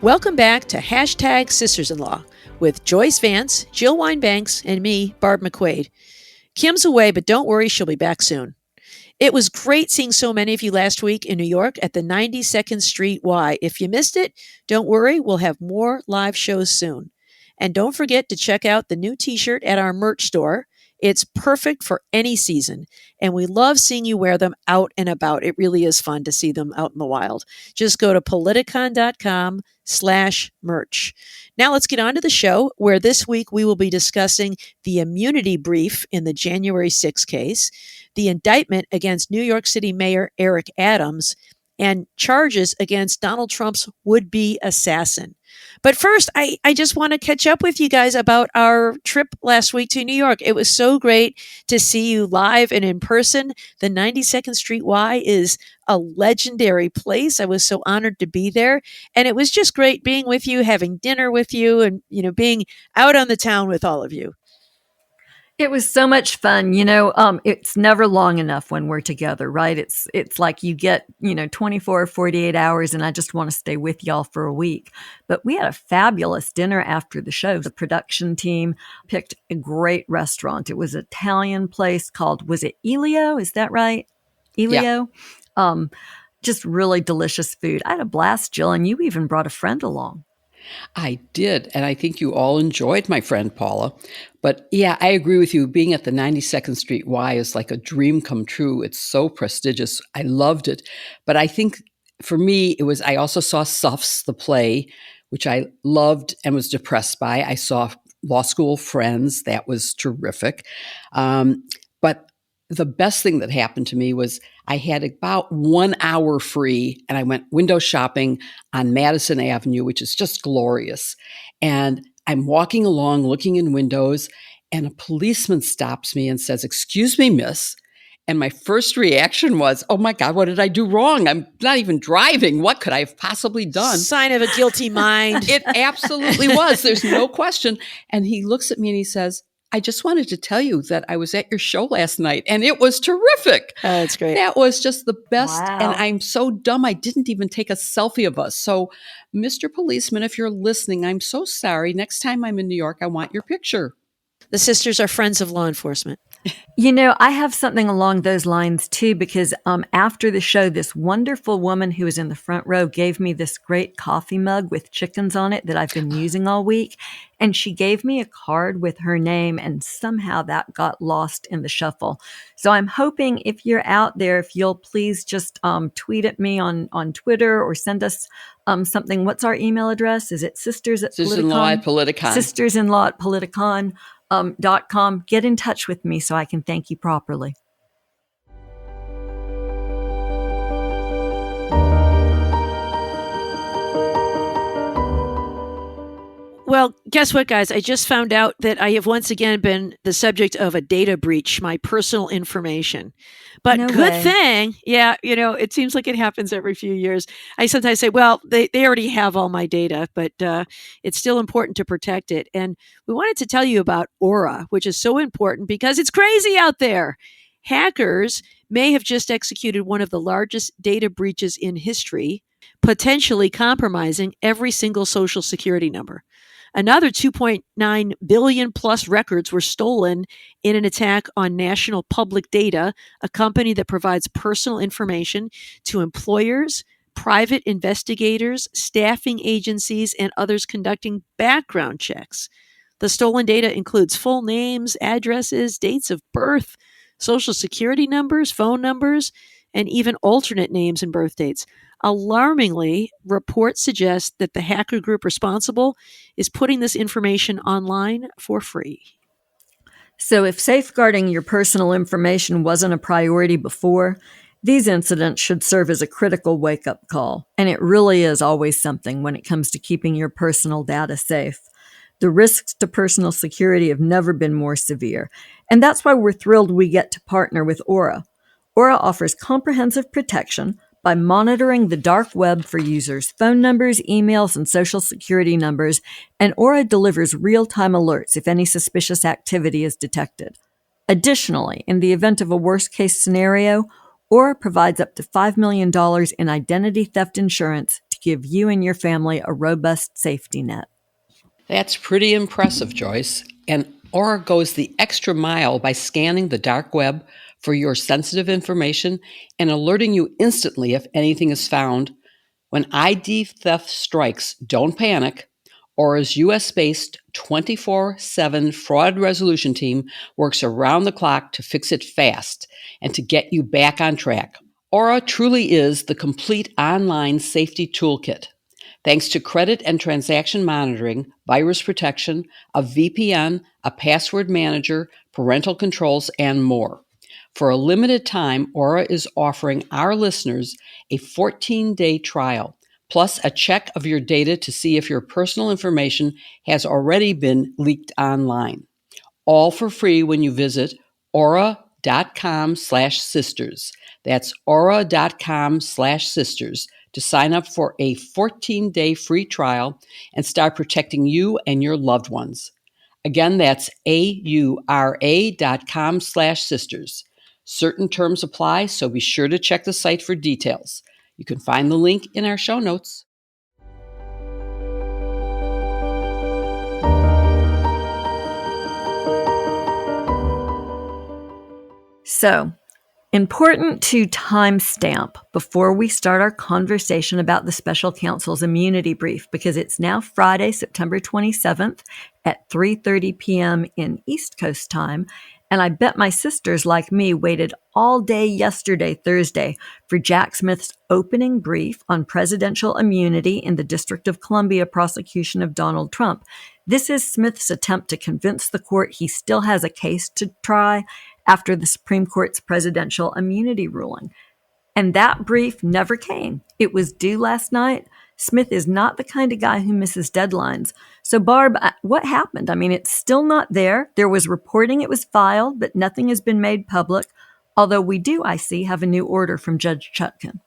Welcome back to Hashtag Sisters-in-Law with Joyce Vance, Jill Wine-Banks, and me, Barb McQuade. Kim's away, but don't worry, she'll be back soon. It was great seeing so many of you last week in New York at the 92nd Street Y. If you missed it, don't worry, we'll have more live shows soon. And don't forget to check out the new t-shirt at our merch store. It's perfect for any season, and we love seeing you wear them out and about. It really is fun to see them out in the wild. Just go to politicon.com/merch. Now let's get on to the show, where this week we will be discussing the immunity brief in the January 6th case, the indictment against New York City Mayor Eric Adams, and charges against Donald Trump's would-be assassin. But first, I just want to catch up with you guys about our trip last week to New York. It was so great to see you live and in person. The 92nd Street Y is a legendary place. I was so honored to be there. And it was just great being with you, having dinner with you, and, being out on the town with all of you. It was so much fun. It's never long enough when we're together, right? It's like you get, 24 or 48 hours, and I just want to stay with y'all for a week. But we had a fabulous dinner after the show. The production team picked a great restaurant. It was an Italian place called, was it Elio? Is that right? Elio? Yeah. Just really delicious food. I had a blast, Jill, and you even brought a friend along. I did, and I think you all enjoyed my friend Paula. But yeah, I agree with you. Being at the 92nd Street Y is like a dream come true. It's so prestigious. I loved it. But I think for me, I also saw Suffs, the play, which I loved and was depressed by. I saw Law School Friends. That was terrific. But the best thing that happened to me was I had about 1 hour free, and I went window shopping on Madison Avenue, which is just glorious. And I'm walking along, looking in windows, and a policeman stops me and says, "Excuse me, miss." And my first reaction was, oh my God, what did I do wrong? I'm not even driving. What could I have possibly done? Sign of a guilty mind. It absolutely was. There's no question. And he looks at me and he says, "I just wanted to tell you that I was at your show last night, and it was terrific." Oh, that's great. That was just the best. Wow. And I'm so dumb, I didn't even take a selfie of us. So, Mr. Policeman, if you're listening, I'm so sorry. Next time I'm in New York, I want your picture. The sisters are friends of law enforcement. I have something along those lines too, because after the show, this wonderful woman who was in the front row gave me this great coffee mug with chickens on it that I've been using all week. And she gave me a card with her name, and somehow that got lost in the shuffle. So I'm hoping if you're out there, if you'll please just tweet at me on Twitter or send us something. What's our email address? Is it sisters at Sisters-in-law at Politicon? Sisters-in-law at Politicon. .com. Get in touch with me so I can thank you properly. Well, guess what, guys? I just found out that I have once again been the subject of a data breach, my personal information. But No good way. thing, it seems like it happens every few years. I sometimes say, well, they already have all my data, but it's still important to protect it. And we wanted to tell you about Aura, which is so important because it's crazy out there. Hackers may have just executed one of the largest data breaches in history, potentially compromising every single social security number. Another 2.9 billion plus records were stolen in an attack on National Public Data, a company that provides personal information to employers, private investigators, staffing agencies, and others conducting background checks. The stolen data includes full names, addresses, dates of birth, social security numbers, phone numbers, and even alternate names and birth dates. Alarmingly, reports suggest that the hacker group responsible is putting this information online for free. So if safeguarding your personal information wasn't a priority before, these incidents should serve as a critical wake-up call. And it really is always something when it comes to keeping your personal data safe. The risks to personal security have never been more severe. And that's why we're thrilled we get to partner with Aura. Aura offers comprehensive protection by monitoring the dark web for users' phone numbers, emails, and social security numbers, and Aura delivers real-time alerts if any suspicious activity is detected. Additionally, in the event of a worst-case scenario, Aura provides up to $5 million in identity theft insurance to give you and your family a robust safety net. That's pretty impressive, Joyce. And Aura goes the extra mile by scanning the dark web for your sensitive information and alerting you instantly if anything is found. When ID theft strikes, don't panic. Aura's US-based 24/7 fraud resolution team works around the clock to fix it fast and to get you back on track. Aura truly is the complete online safety toolkit. Thanks to credit and transaction monitoring, virus protection, a VPN, a password manager, parental controls, and more. For a limited time, Aura is offering our listeners a 14-day trial, plus a check of your data to see if your personal information has already been leaked online. All for free when you visit aura.com/sisters. That's aura.com/sisters to sign up for a 14-day free trial and start protecting you and your loved ones. Again, that's aura.com/sisters. Certain terms apply, so be sure to check the site for details. You can find the link in our show notes. So, important to timestamp before we start our conversation about the special counsel's immunity brief, because it's now Friday, September 27th at 3:30 p.m. in East Coast time. And I bet my sisters, like me, waited all day yesterday, Thursday, for Jack Smith's opening brief on presidential immunity in the District of Columbia prosecution of Donald Trump. This is Smith's attempt to convince the court he still has a case to try after the Supreme Court's presidential immunity ruling. And that brief never came. It was due last night. Smith is not the kind of guy who misses deadlines. So, Barb, what happened? I mean, it's still not there. There was reporting it was filed, but nothing has been made public, although we do, I see, have a new order from Judge Chutkan.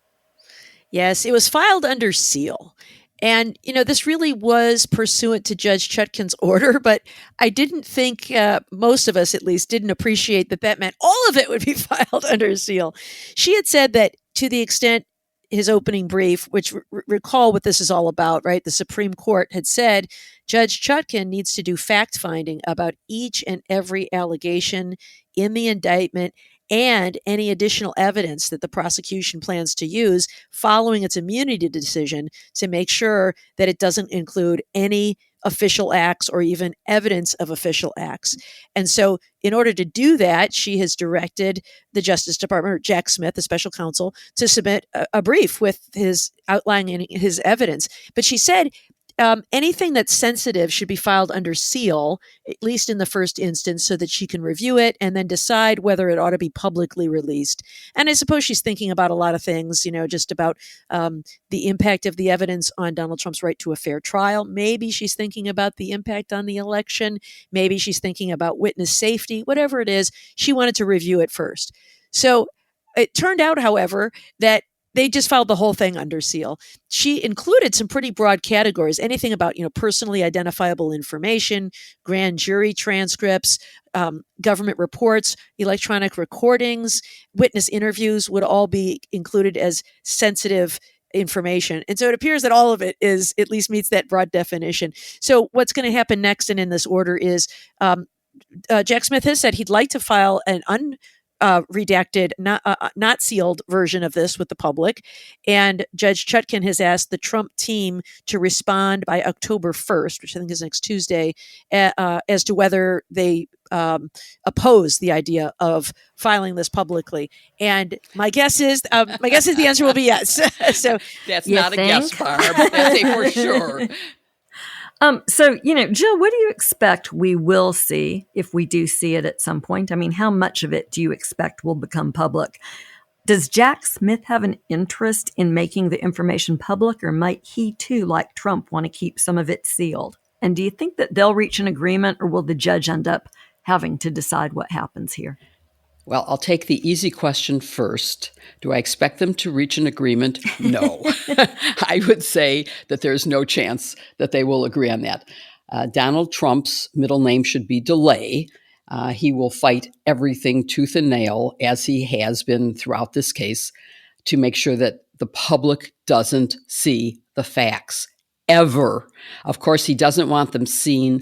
Yes, it was filed under seal. And, this really was pursuant to Judge Chutkan's order, but I didn't think, most of us at least, didn't appreciate that meant all of it would be filed under seal. She had said that to the extent his opening brief, which recall what this is all about, right? The Supreme Court had said Judge Chutkan needs to do fact-finding about each and every allegation in the indictment and any additional evidence that the prosecution plans to use following its immunity decision to make sure that it doesn't include any official acts or even evidence of official acts. And so in order to do that, she has directed the Justice Department, or Jack Smith, the special counsel, to submit a brief with his outlining his evidence. But she said anything that's sensitive should be filed under seal, at least in the first instance, so that she can review it and then decide whether it ought to be publicly released. And I suppose she's thinking about a lot of things, just about the impact of the evidence on Donald Trump's right to a fair trial. Maybe she's thinking about the impact on the election. Maybe she's thinking about witness safety. Whatever it is, she wanted to review it first. So it turned out, however, that they just filed the whole thing under seal. She included some pretty broad categories, anything about, personally identifiable information, grand jury transcripts, government reports, electronic recordings, witness interviews would all be included as sensitive information. And so it appears that all of it is, at least meets that broad definition. So what's going to happen next and in this order is Jack Smith has said he'd like to file an redacted, not sealed version of this with the public. And Judge Chutkan has asked the Trump team to respond by October 1st, which I think is next Tuesday, as to whether they oppose the idea of filing this publicly. And my guess is the answer will be yes. So that's not think? A guess, Barb. That's a for sure. So, Jill, what do you expect we will see if we do see it at some point? I mean, how much of it do you expect will become public? Does Jack Smith have an interest in making the information public, or might he too, like Trump, want to keep some of it sealed? And do you think that they'll reach an agreement, or will the judge end up having to decide what happens here? Well, I'll take the easy question first. Do I expect them to reach an agreement? No. I would say that there's no chance that they will agree on that. Donald Trump's middle name should be Delay. He will fight everything tooth and nail, as he has been throughout this case, to make sure that the public doesn't see the facts ever. Of course, he doesn't want them seen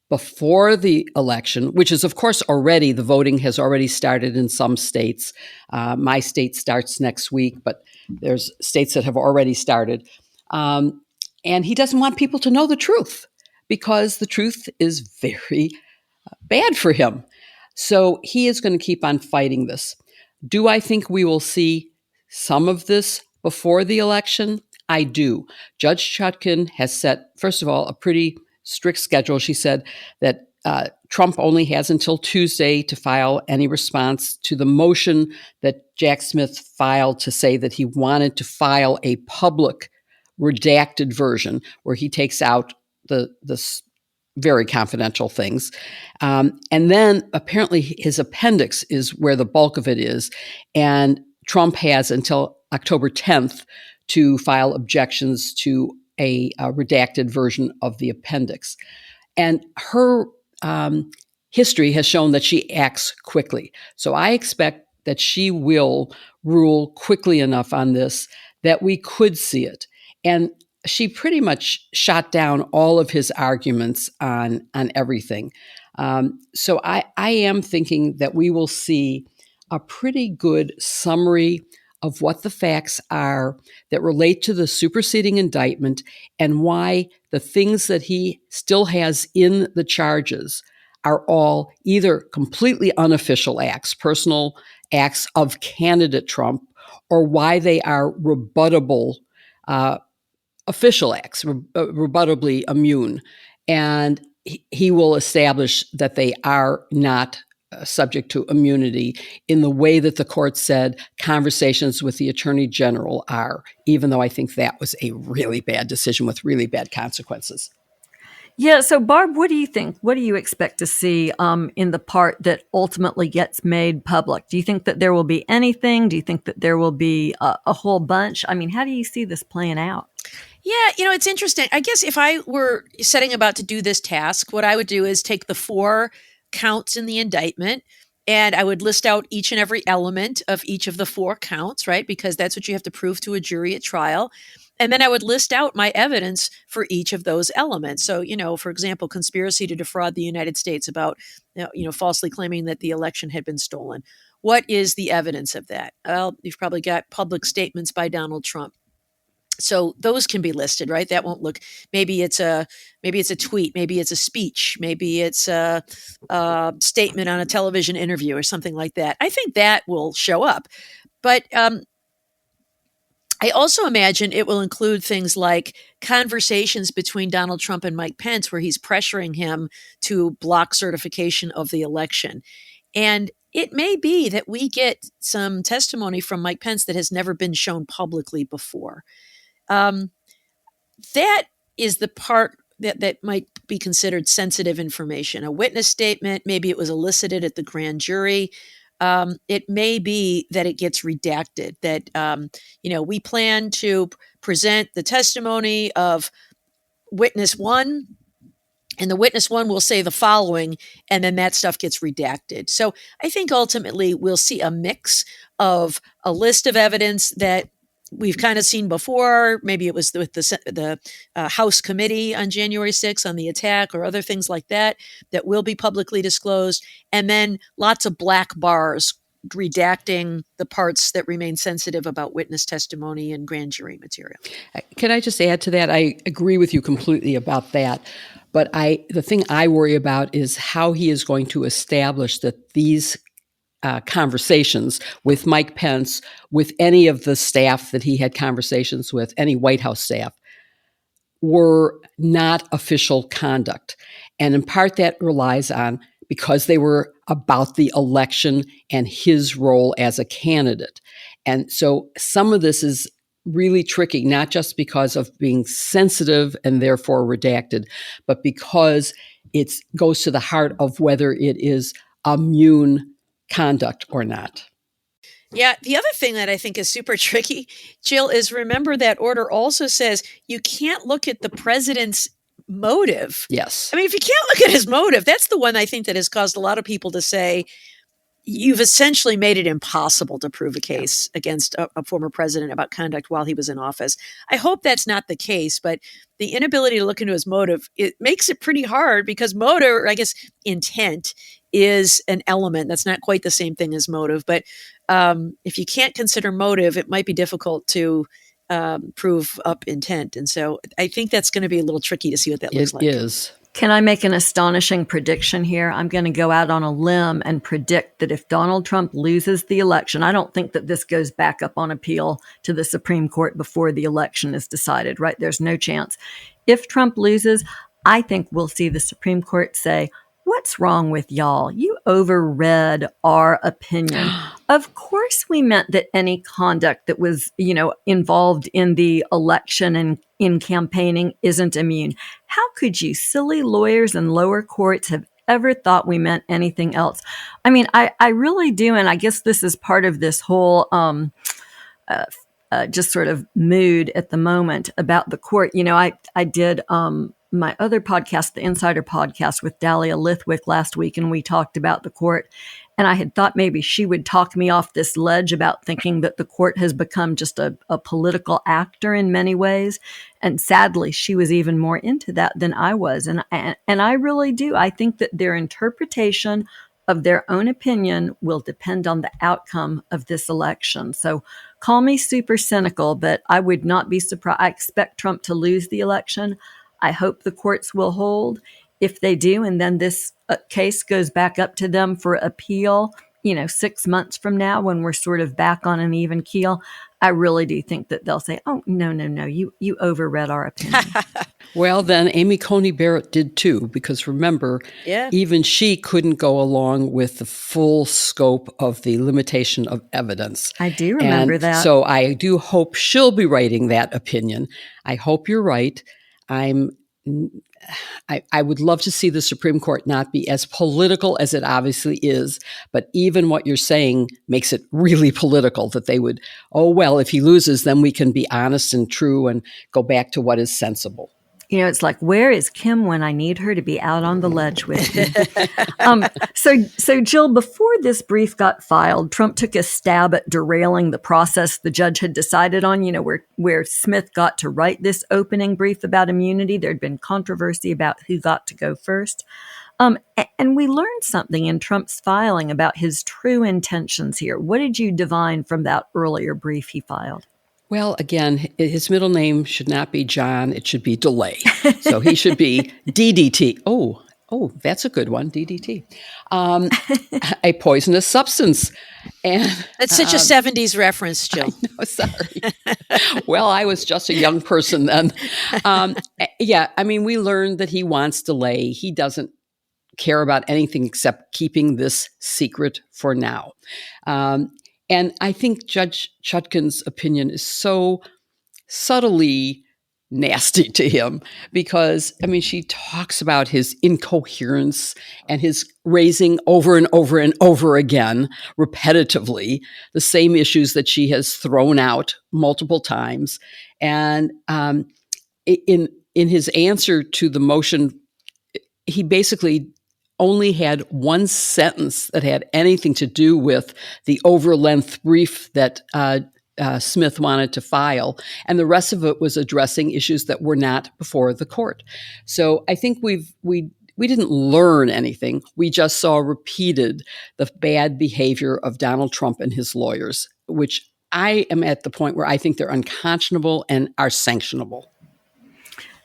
before the election, which is, of course, already, the voting has already started in some states. My state starts next week, but there's states that have already started. And he doesn't want people to know the truth because the truth is very bad for him. So he is going to keep on fighting this. Do I think we will see some of this before the election? I do. Judge Chutkan has set, first of all, a pretty strict schedule. She said that Trump only has until Tuesday to file any response to the motion that Jack Smith filed to say that he wanted to file a public redacted version where he takes out the very confidential things. And then apparently his appendix is where the bulk of it is. And Trump has until October 10th to file objections to a redacted version of the appendix. And her history has shown that she acts quickly. So I expect that she will rule quickly enough on this that we could see it. And she pretty much shot down all of his arguments on everything. So I am thinking that we will see a pretty good summary of what the facts are that relate to the superseding indictment and why the things that he still has in the charges are all either completely unofficial acts, personal acts of candidate Trump, or why they are rebuttable official acts, rebuttably immune. And he will establish that they are not subject to immunity in the way that the court said conversations with the attorney general are, even though I think that was a really bad decision with really bad consequences. Yeah. So, Barb, what do you think? What do you expect to see in the part that ultimately gets made public? Do you think that there will be anything? Do you think that there will be a whole bunch? I mean, how do you see this playing out? Yeah, it's interesting. I guess if I were setting about to do this task, what I would do is take the 4 counts in the indictment and I would list out each and every element of each of the 4 counts, right? Because that's what you have to prove to a jury at trial. And then I would list out my evidence for each of those elements. So, for example, conspiracy to defraud the United States about, falsely claiming that the election had been stolen. What is the evidence of that? Well, you've probably got public statements by Donald Trump. So those can be listed, right? That won't look, maybe it's a tweet, maybe it's a speech, maybe it's a statement on a television interview or something like that. I think that will show up. But I also imagine it will include things like conversations between Donald Trump and Mike Pence, where he's pressuring him to block certification of the election. And it may be that we get some testimony from Mike Pence that has never been shown publicly before. That is the part that might be considered sensitive information. A witness statement, maybe it was elicited at the grand jury. It may be that it gets redacted, that, we plan to present the testimony of witness 1, and the witness 1 will say the following, and then that stuff gets redacted. So I think ultimately we'll see a mix of a list of evidence that we've kind of seen before. Maybe it was with the House committee on January 6th on the attack or other things like that will be publicly disclosed. And then lots of black bars redacting the parts that remain sensitive about witness testimony and grand jury material. Can I just add to that? I agree with you completely about that. But the thing I worry about is how he is going to establish that these conversations with Mike Pence, with any of the staff that he had conversations with, any White House staff, were not official conduct. And in part that relies on, because they were about the election and his role as a candidate. And so some of this is really tricky, not just because of being sensitive and therefore redacted, but because it goes to the heart of whether it is immune conduct or not. Yeah. The other thing that I think is super tricky, Jill, is remember that order also says you can't look at the president's motive. Yes. I mean, if you can't look at his motive, that's the one I think that has caused a lot of people to say, you've essentially made it impossible to prove a case against a former president about conduct while he was in office. I hope that's not the case, but the inability to look into his motive, it makes it pretty hard, because motive, or I guess intent, is an element. That's not quite the same thing as motive, but if you can't consider motive, it might be difficult to prove up intent. And so I think that's going to be a little tricky to see what that looks like. It is. Can I make an astonishing prediction here? I'm going to go out on a limb and predict that if Donald Trump loses the election, I don't think that this goes back up on appeal to the Supreme Court before the election is decided, right? There's no chance. If Trump loses, I think we'll see the Supreme Court say, what's wrong with y'all? You overread our opinion. Of course, we meant that any conduct that was, involved in the election and in campaigning isn't immune. How could you silly lawyers in lower courts have ever thought we meant anything else? I mean, I really do. And I guess this is part of this whole just sort of mood at the moment about the court. I did my other podcast, the Insider Podcast with Dahlia Lithwick last week, and we talked about the court. And I had thought maybe she would talk me off this ledge about thinking that the court has become just a political actor in many ways. And sadly, she was even more into that than I was. And I really do. I think that their interpretation of their own opinion will depend on the outcome of this election. So call me super cynical, but I would not be surprised. I expect Trump to lose the election. I hope the courts will hold. If they do, and then this case goes back up to them for appeal, 6 months from now when we're sort of back on an even keel, I really do think that they'll say, oh, no, you overread our opinion. Well, then Amy Coney Barrett did too, because remember, even she couldn't go along with the full scope of the limitation of evidence. I do remember that. So I do hope she'll be writing that opinion. I hope you're right. I would love to see the Supreme Court not be as political as it obviously is, but even what you're saying makes it really political, that they would, if he loses, then we can be honest and true and go back to what is sensible. It's like, where is Kim when I need her to be out on the ledge with me? So Jill, before this brief got filed, Trump took a stab at derailing the process the judge had decided on, where Smith got to write this opening brief about immunity. There'd been controversy about who got to go first. And we learned something in Trump's filing about his true intentions here. What did you divine from that earlier brief he filed? Well, again, his middle name should not be John. It should be Delay. So he should be DDT. Oh, that's a good one, DDT. A poisonous substance. And that's such a 70s reference, Jill. I know, sorry. Well, I was just a young person then. We learned that he wants Delay. He doesn't care about anything except keeping this secret for now. And I think Judge Chutkan's opinion is so subtly nasty to him because, she talks about his incoherence and his raising over and over and over again, repetitively, the same issues that she has thrown out multiple times. And in his answer to the motion, he basically only had one sentence that had anything to do with the overlength brief that Smith wanted to file, and the rest of it was addressing issues that were not before the court. So I think we didn't learn anything. We just saw repeated the bad behavior of Donald Trump and his lawyers, which I am at the point where I think they're unconscionable and are sanctionable.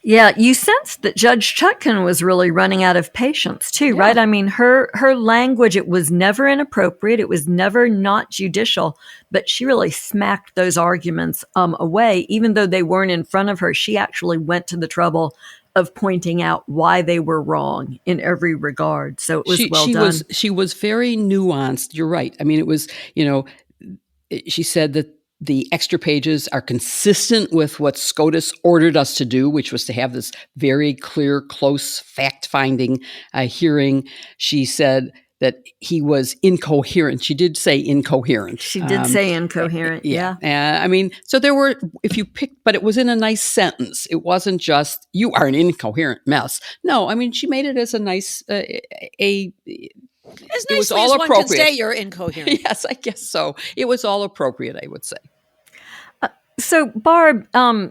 Yeah, you sensed that Judge Chutkan was really running out of patience too, right? Her language, it was never inappropriate. It was never not judicial, but she really smacked those arguments away. Even though they weren't in front of her, she actually went to the trouble of pointing out why they were wrong in every regard. So it was well done. She was very nuanced. You're right. It was, she said that the extra pages are consistent with what SCOTUS ordered us to do, which was to have this very clear, close, fact-finding hearing. She said that he was incoherent. She did say incoherent. She did say incoherent, yeah. So there were, if you picked, but it was in a nice sentence. It wasn't just, you are an incoherent mess. No, she made it as a nice, As It was nicely all as one can appropriate. say, you're incoherent. Yes, I guess so. It was all appropriate, I would say. So, Barb,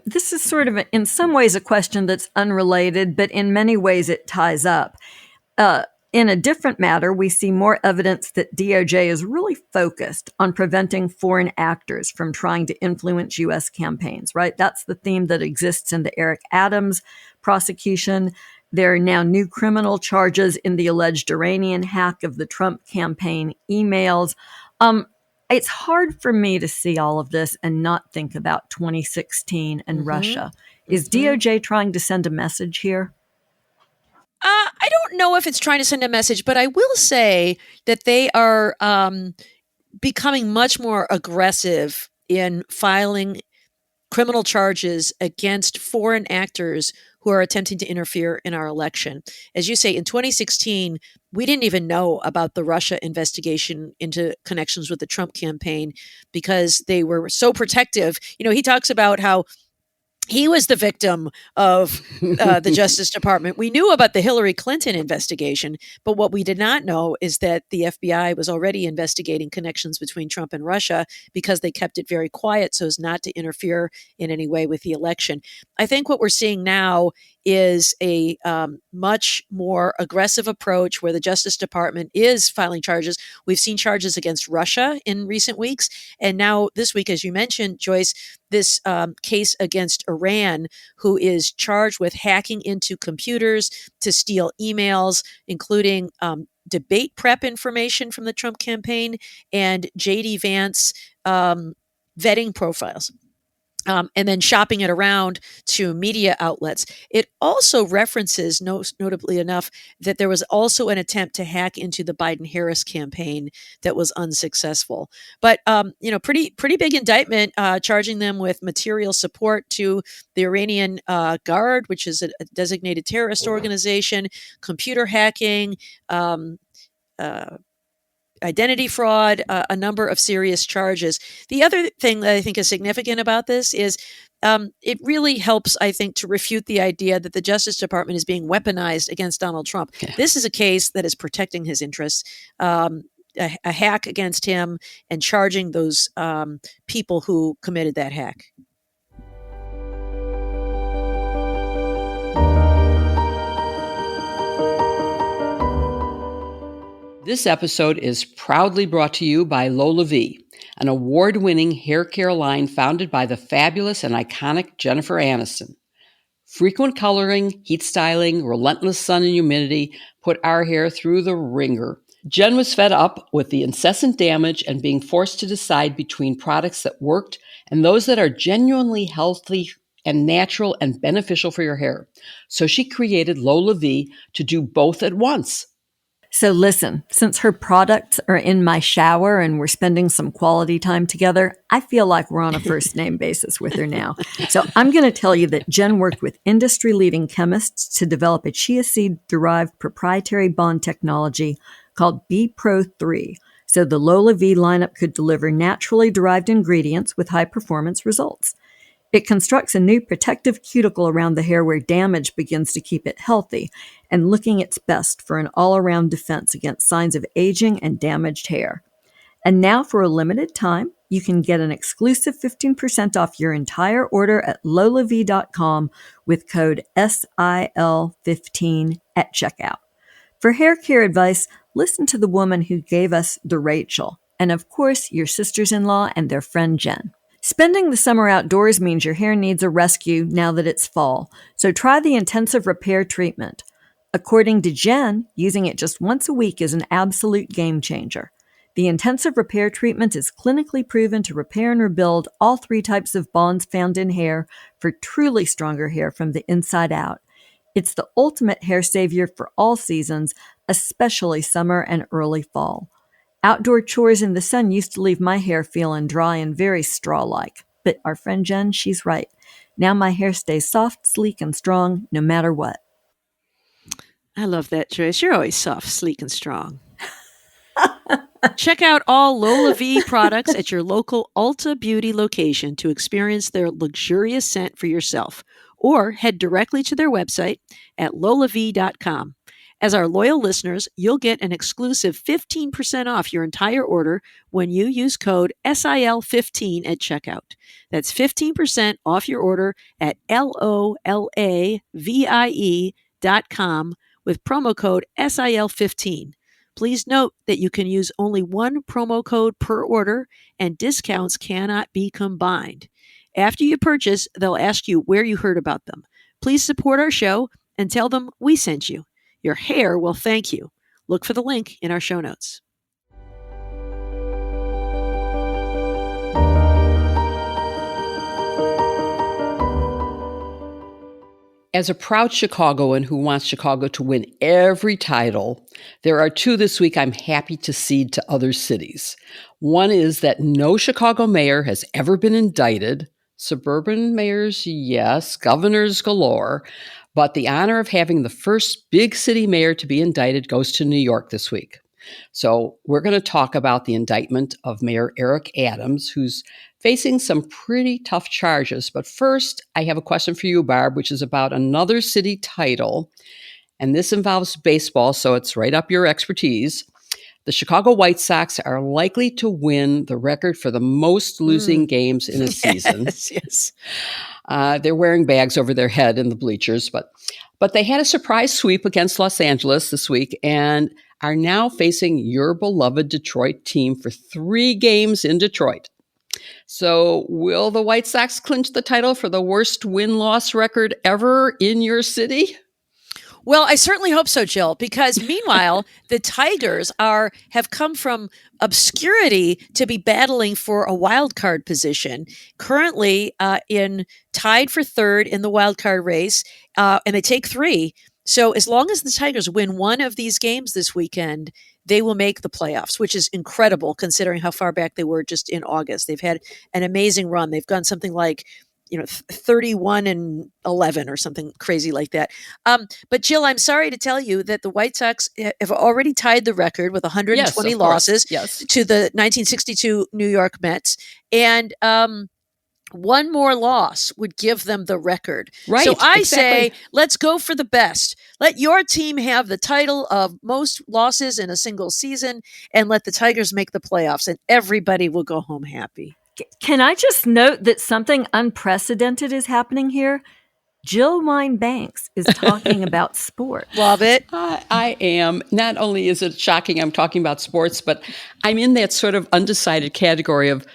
this is sort of, in some ways, a question that's unrelated, but in many ways it ties up. In a different matter, we see more evidence that DOJ is really focused on preventing foreign actors from trying to influence U.S. campaigns, right? That's the theme that exists in the Eric Adams prosecution. There are now new criminal charges in the alleged Iranian hack of the Trump campaign emails. It's hard for me to see all of this and not think about 2016 and Russia. Is DOJ trying to send a message here? I don't know if it's trying to send a message, but I will say that they are becoming much more aggressive in filing criminal charges against foreign actors who are attempting to interfere in our election. As you say, in 2016, we didn't even know about the Russia investigation into connections with the Trump campaign because they were so protective. He talks about how he was the victim of the Justice Department. We knew about the Hillary Clinton investigation, but what we did not know is that the FBI was already investigating connections between Trump and Russia because they kept it very quiet so as not to interfere in any way with the election. I think what we're seeing now is a much more aggressive approach where the Justice Department is filing charges. We've seen charges against Russia in recent weeks. And now this week, as you mentioned, Joyce, this case against Iran, who is charged with hacking into computers to steal emails, including debate prep information from the Trump campaign and J.D. Vance vetting profiles. And then shopping it around to media outlets. It also references, notably enough, that there was also an attempt to hack into the Biden-Harris campaign that was unsuccessful. But pretty big indictment, charging them with material support to the Iranian Guard, which is a designated terrorist organization, computer hacking, identity fraud, a number of serious charges. The other thing that I think is significant about this is it really helps, I think, to refute the idea that the Justice Department is being weaponized against Donald Trump. Yeah. This is a case that is protecting his interests. A hack against him and charging those people who committed that hack. This episode is proudly brought to you by LolaVie, an award-winning hair care line founded by the fabulous and iconic Jennifer Aniston. Frequent coloring, heat styling, relentless sun and humidity put our hair through the ringer. Jen was fed up with the incessant damage and being forced to decide between products that worked and those that are genuinely healthy and natural and beneficial for your hair. So she created LolaVie to do both at once. So listen, since her products are in my shower and we're spending some quality time together, I feel like we're on a first name basis with her now. So I'm going to tell you that Jen worked with industry-leading chemists to develop a chia seed-derived proprietary bond technology called B-Pro3. So the LolaVie lineup could deliver naturally derived ingredients with high-performance results. It constructs a new protective cuticle around the hair where damage begins to keep it healthy and looking its best for an all-around defense against signs of aging and damaged hair. And now for a limited time, you can get an exclusive 15% off your entire order at LolaVie.com with code SIL15 at checkout. For hair care advice, listen to the woman who gave us the Rachel, and of course, your sisters-in-law and their friend Jen. Spending the summer outdoors means your hair needs a rescue now that it's fall, so try the intensive repair treatment. According to Jen, using it just once a week is an absolute game changer. The intensive repair treatment is clinically proven to repair and rebuild all 3 types of bonds found in hair for truly stronger hair from the inside out. It's the ultimate hair savior for all seasons, especially summer and early fall. Outdoor chores in the sun used to leave my hair feeling dry and very straw-like. But our friend Jen, she's right. Now my hair stays soft, sleek, and strong no matter what. I love that, Joyce. You're always soft, sleek, and strong. Check out all LolaVie products at your local Ulta Beauty location to experience their luxurious scent for yourself. Or head directly to their website at LolaVie.com. As our loyal listeners, you'll get an exclusive 15% off your entire order when you use code SIL15 at checkout. That's 15% off your order at LolaVie.com with promo code SIL15. Please note that you can use only one promo code per order and discounts cannot be combined. After you purchase, they'll ask you where you heard about them. Please support our show and tell them we sent you. Your hair will thank you. Look for the link in our show notes. As a proud Chicagoan who wants Chicago to win every title, there are two this week I'm happy to cede to other cities. One is that no Chicago mayor has ever been indicted. Suburban mayors, yes, governors galore. But the honor of having the first big city mayor to be indicted goes to New York this week. So we're going to talk about the indictment of Mayor Eric Adams, who's facing some pretty tough charges. But first, I have a question for you, Barb, which is about another city title. And this involves baseball, so it's right up your expertise. The Chicago White Sox are likely to win the record for the most losing games in a season. Yes. They're wearing bags over their head in the bleachers, but they had a surprise sweep against Los Angeles this week and are now facing your beloved Detroit team for 3 games in Detroit. So will the White Sox clinch the title for the worst win-loss record ever in your city? Well, I certainly hope so, Jill, because meanwhile, the Tigers have come from obscurity to be battling for a wild card position. Currently, tied for third in the wild card race, and they take 3. So as long as the Tigers win one of these games this weekend, they will make the playoffs, which is incredible considering how far back they were just in August. They've had an amazing run. They've gone something like 31-11 or something crazy like that. But Jill, I'm sorry to tell you that the White Sox have already tied the record with 120 losses to the 1962 New York Mets. And one more loss would give them the record. Right. So I say, let's go for the best. Let your team have the title of most losses in a single season and let the Tigers make the playoffs and everybody will go home happy. Can I just note that something unprecedented is happening here? Jill Wine-Banks is talking about sports. Love it. I am. Not only is it shocking I'm talking about sports, but I'm in that sort of undecided category of,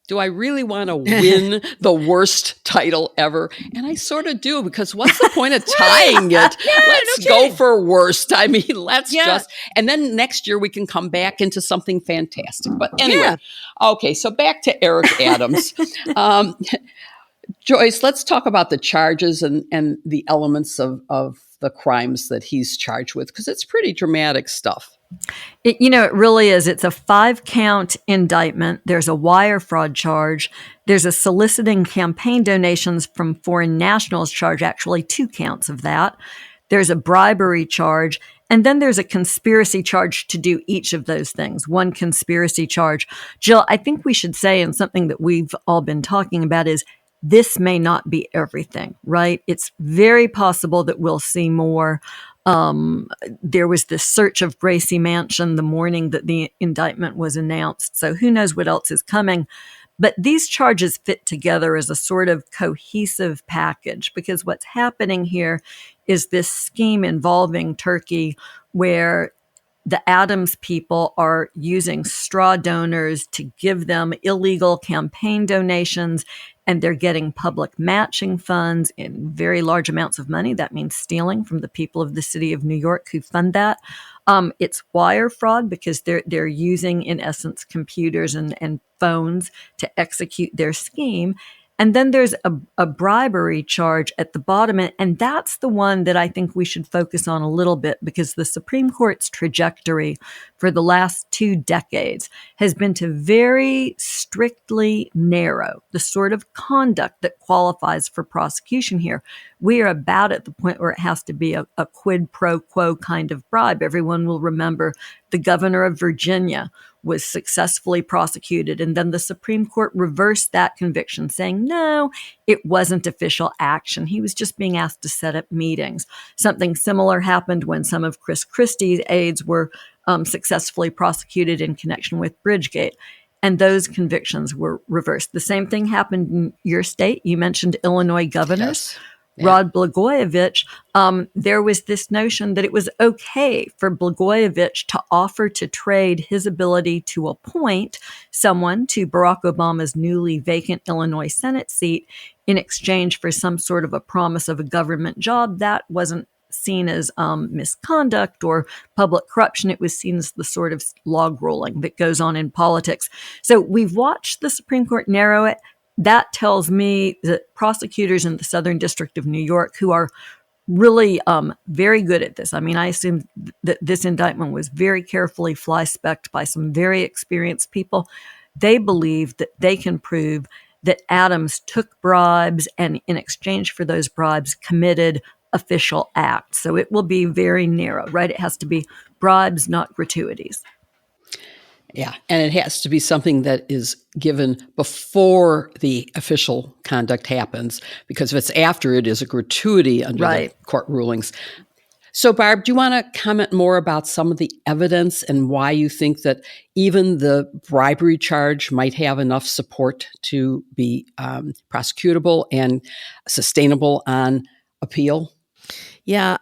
do I really want to win the worst title ever? And I sort of do, because what's the point of tying it? Let's go for worst. I mean, just, and then next year we can come back into something fantastic. But anyway, okay, so back to Eric Adams. Joyce, let's talk about the charges and the elements of the crimes that he's charged with, because it's pretty dramatic stuff. It really is. It's a 5-count indictment. There's a wire fraud charge. There's a soliciting campaign donations from foreign nationals charge, actually 2 counts of that. There's a bribery charge. And then there's a conspiracy charge to do each of those things. 1 conspiracy charge. Jill, I think we should say, and something that we've all been talking about is, this may not be everything, right? It's very possible that we'll see more. There was this search of Gracie Mansion the morning that the indictment was announced. So who knows what else is coming. But these charges fit together as a sort of cohesive package, because what's happening here is this scheme involving Turkey where the Adams people are using straw donors to give them illegal campaign donations, and they're getting public matching funds in very large amounts of money. That means stealing from the people of the city of New York who fund that. It's wire fraud because they're using, in essence, computers and phones to execute their scheme. And then there's a bribery charge at the bottom, and that's the one that I think we should focus on a little bit, because the Supreme Court's trajectory for the last 2 decades has been to very strictly narrow the sort of conduct that qualifies for prosecution here. We are about at the point where it has to be a quid pro quo kind of bribe. Everyone will remember the governor of Virginia was successfully prosecuted, and then the Supreme Court reversed that conviction, saying, no, it wasn't official action. He was just being asked to set up meetings. Something similar happened when some of Chris Christie's aides were successfully prosecuted in connection with Bridgegate, and those convictions were reversed. The same thing happened in your state. You mentioned Illinois governors. Yes. Yeah. Rod Blagojevich, there was this notion that it was okay for Blagojevich to offer to trade his ability to appoint someone to Barack Obama's newly vacant Illinois Senate seat in exchange for some sort of a promise of a government job. That wasn't seen as misconduct or public corruption. It was seen as the sort of log rolling that goes on in politics. So we've watched the Supreme Court narrow it. That tells me that prosecutors in the Southern District of New York, who are really very good at this. I mean, I assume that this indictment was very carefully fly-specced by some very experienced people. They believe that they can prove that Adams took bribes and in exchange for those bribes committed official acts. So it will be very narrow, right? It has to be bribes, not gratuities. Yeah, and it has to be something that is given before the official conduct happens, because if it's after, it is a gratuity under the court rulings. So, Barb, do you want to comment more about some of the evidence and why you think that even the bribery charge might have enough support to be prosecutable and sustainable on appeal? Yeah,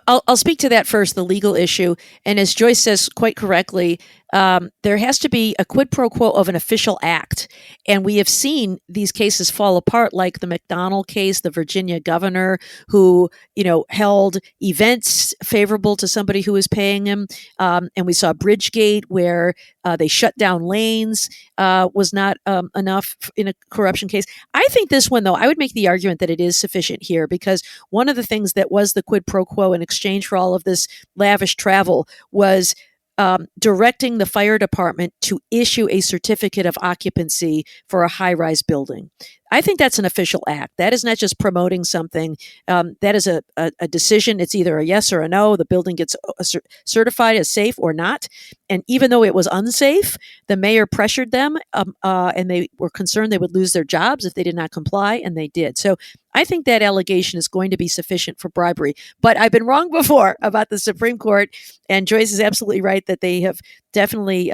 I'll speak to that first, the legal issue. And as Joyce says quite correctly, there has to be a quid pro quo of an official act. And we have seen these cases fall apart, like the McDonald case, the Virginia governor who, held events favorable to somebody who was paying him. And we saw Bridgegate where they shut down lanes, was not enough in a corruption case. I think this one, though, I would make the argument that it is sufficient here, because one of the things that was the quid pro quo in exchange for all of this lavish travel was directing the fire department to issue a certificate of occupancy for a high-rise building. I think that's an official act. That is not just promoting something. That is a decision. It's either a yes or a no. The building gets certified as safe or not. And even though it was unsafe, the mayor pressured them, and they were concerned they would lose their jobs if they did not comply, and they did. So I think that allegation is going to be sufficient for bribery. But I've been wrong before about the Supreme Court, and Joyce is absolutely right that they have definitely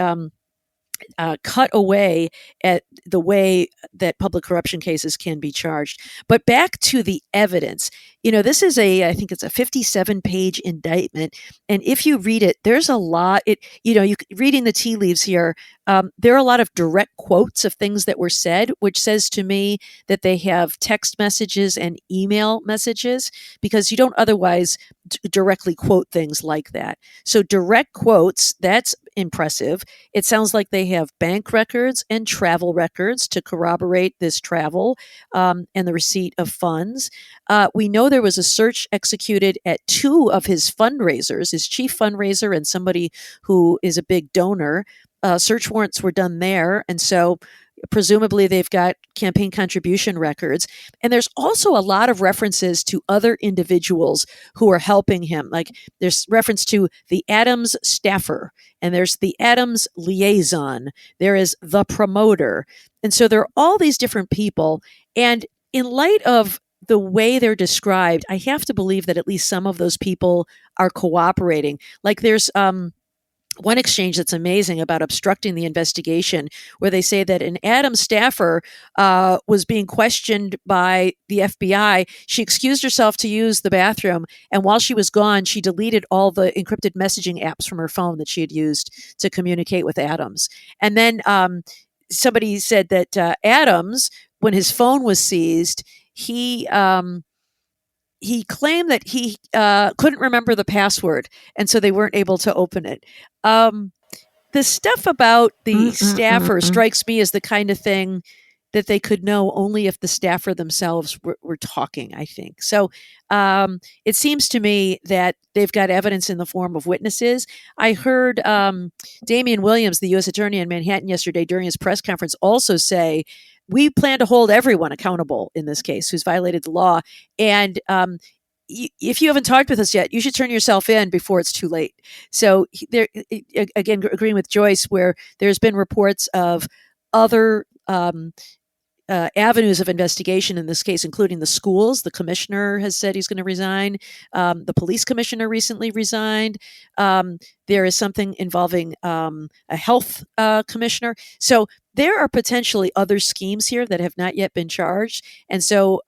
cut away at the way that public corruption cases can be charged. But back to the evidence, this is I think it's a 57-page indictment. And if you read it, there's a lot, reading the tea leaves here, there are a lot of direct quotes of things that were said, which says to me that they have text messages and email messages, because you don't otherwise directly quote things like that. So direct quotes, that's impressive. It sounds like they have bank records and travel records to corroborate this travel and the receipt of funds. We know there was a search executed at 2 of his fundraisers, his chief fundraiser and somebody who is a big donor. Search warrants were done there. And so presumably they've got campaign contribution records. And there's also a lot of references to other individuals who are helping him. Like there's reference to the Adams staffer, and there's the Adams liaison. There is the promoter. And so there are all these different people. And in light of the way they're described, I have to believe that at least some of those people are cooperating. Like there's one exchange that's amazing about obstructing the investigation, where they say that an Adams staffer was being questioned by the FBI. She excused herself to use the bathroom, and while she was gone, she deleted all the encrypted messaging apps from her phone that she had used to communicate with Adams. And then somebody said that Adams, when his phone was seized, he claimed that he couldn't remember the password, and so they weren't able to open it. The stuff about the staffer strikes me as the kind of thing that they could know only if the staffer themselves were talking, I think. So it seems to me that they've got evidence in the form of witnesses. I heard Damian Williams, the U.S. Attorney in Manhattan yesterday during his press conference, also say, we plan to hold everyone accountable in this case who's violated the law. And if you haven't talked with us yet, you should turn yourself in before it's too late. So there, again, agreeing with Joyce, where there's been reports of other avenues of investigation in this case, including the schools. The commissioner has said he's going to resign. The police commissioner recently resigned. There is something involving a health commissioner. So there are potentially other schemes here that have not yet been charged. And so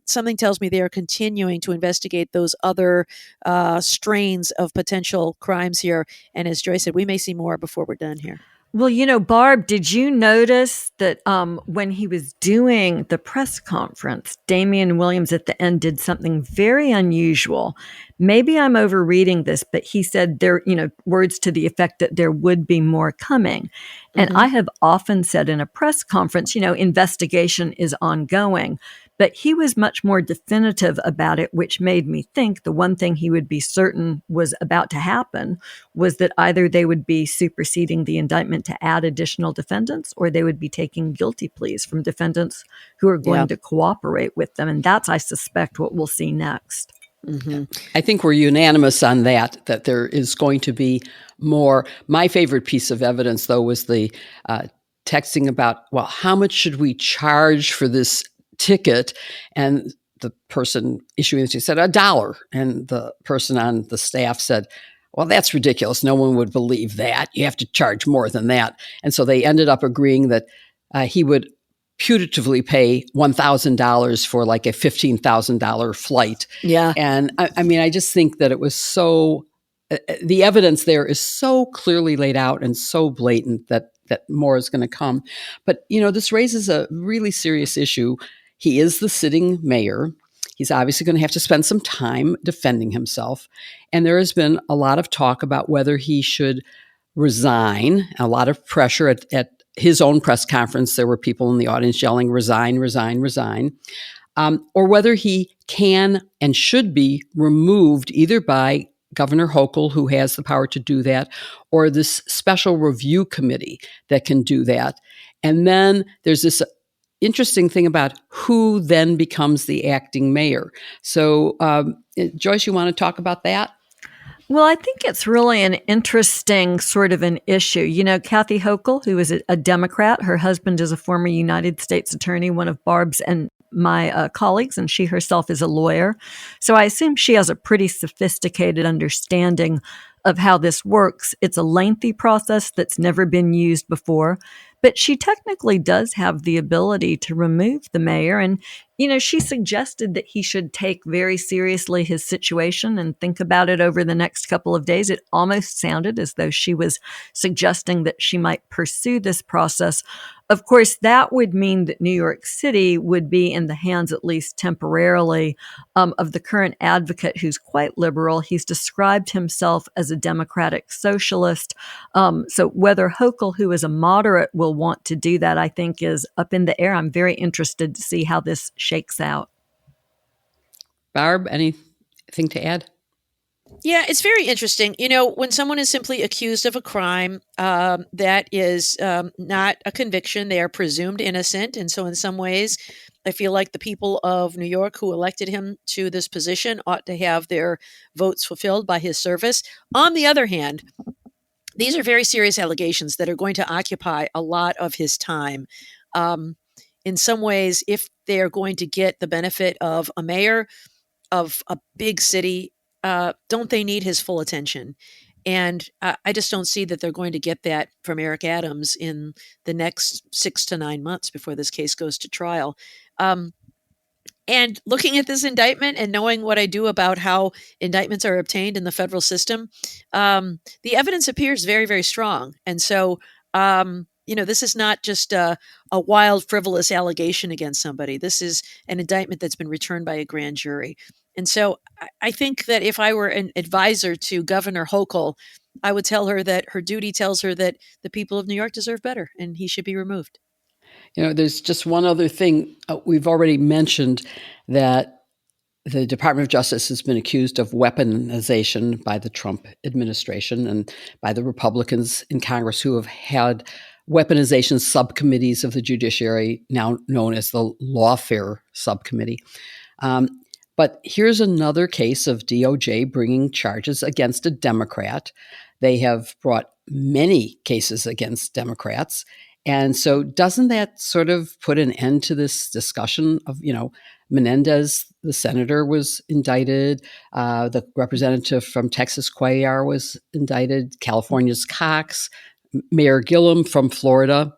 something tells me they are continuing to investigate those other strains of potential crimes here. And as Joyce said, we may see more before we're done here. Well, Barb, did you notice that when he was doing the press conference, Damian Williams at the end did something very unusual? Maybe I'm overreading this, but he said words to the effect that there would be more coming. And I have often said in a press conference, investigation is ongoing. But he was much more definitive about it, which made me think the one thing he would be certain was about to happen was that either they would be superseding the indictment to add additional defendants, or they would be taking guilty pleas from defendants who are going to cooperate with them. And that's, I suspect, what we'll see next. Mm-hmm. I think we're unanimous on that there is going to be more. My favorite piece of evidence, though, was the texting about, well, how much should we charge for this ticket? And the person issuing it said $1. And the person on the staff said, well, that's ridiculous. No one would believe that. You have to charge more than that. And so they ended up agreeing that he would putatively pay $1,000 for like a $15,000 flight. Yeah. And I just think that it was so, the evidence there is so clearly laid out and so blatant that more is going to come. But, this raises a really serious issue. He is the sitting mayor. He's obviously going to have to spend some time defending himself. And there has been a lot of talk about whether he should resign, a lot of pressure at his own press conference. There were people in the audience yelling, resign, resign, resign, or whether he can and should be removed either by Governor Hochul, who has the power to do that, or this special review committee that can do that. And then there's this interesting thing about who then becomes the acting mayor. So, Joyce, you want to talk about that? Well, I think it's really an interesting sort of an issue. Kathy Hochul, who is a Democrat, her husband is a former United States attorney, one of Barb's and my colleagues, and she herself is a lawyer. So I assume she has a pretty sophisticated understanding of how this works. It's a lengthy process that's never been used before, but she technically does have the ability to remove the mayor. And, she suggested that he should take very seriously his situation and think about it over the next couple of days. It almost sounded as though she was suggesting that she might pursue this process. Of course, that would mean that New York City would be in the hands, at least temporarily, of the current advocate who's quite liberal. He's described himself as a democratic socialist. So whether Hochul, who is a moderate, will want to do that, I think is up in the air. I'm very interested to see how this shakes out. Barb, anything to add? Yeah, it's very interesting. When someone is simply accused of a crime, that is not a conviction, they are presumed innocent. And so in some ways, I feel like the people of New York who elected him to this position ought to have their votes fulfilled by his service. On the other hand, these are very serious allegations that are going to occupy a lot of his time. In some ways, if they are going to get the benefit of a mayor of a big city, don't they need his full attention? And I just don't see that they're going to get that from Eric Adams in the next 6 to 9 months before this case goes to trial. And looking at this indictment and knowing what I do about how indictments are obtained in the federal system, the evidence appears very, very strong. And so, this is not just a wild, frivolous allegation against somebody. This is an indictment that's been returned by a grand jury. And so I think that if I were an advisor to Governor Hochul, I would tell her that her duty tells her that the people of New York deserve better and he should be removed. There's just one other thing. We've already mentioned that the Department of Justice has been accused of weaponization by the Trump administration and by the Republicans in Congress who have had weaponization subcommittees of the judiciary, now known as the Lawfare Subcommittee. But here's another case of DOJ bringing charges against a Democrat. They have brought many cases against Democrats. And so doesn't that sort of put an end to this discussion of, Menendez, the senator, was indicted. The representative from Texas, Cuellar, was indicted. California's Cox, Mayor Gillum from Florida,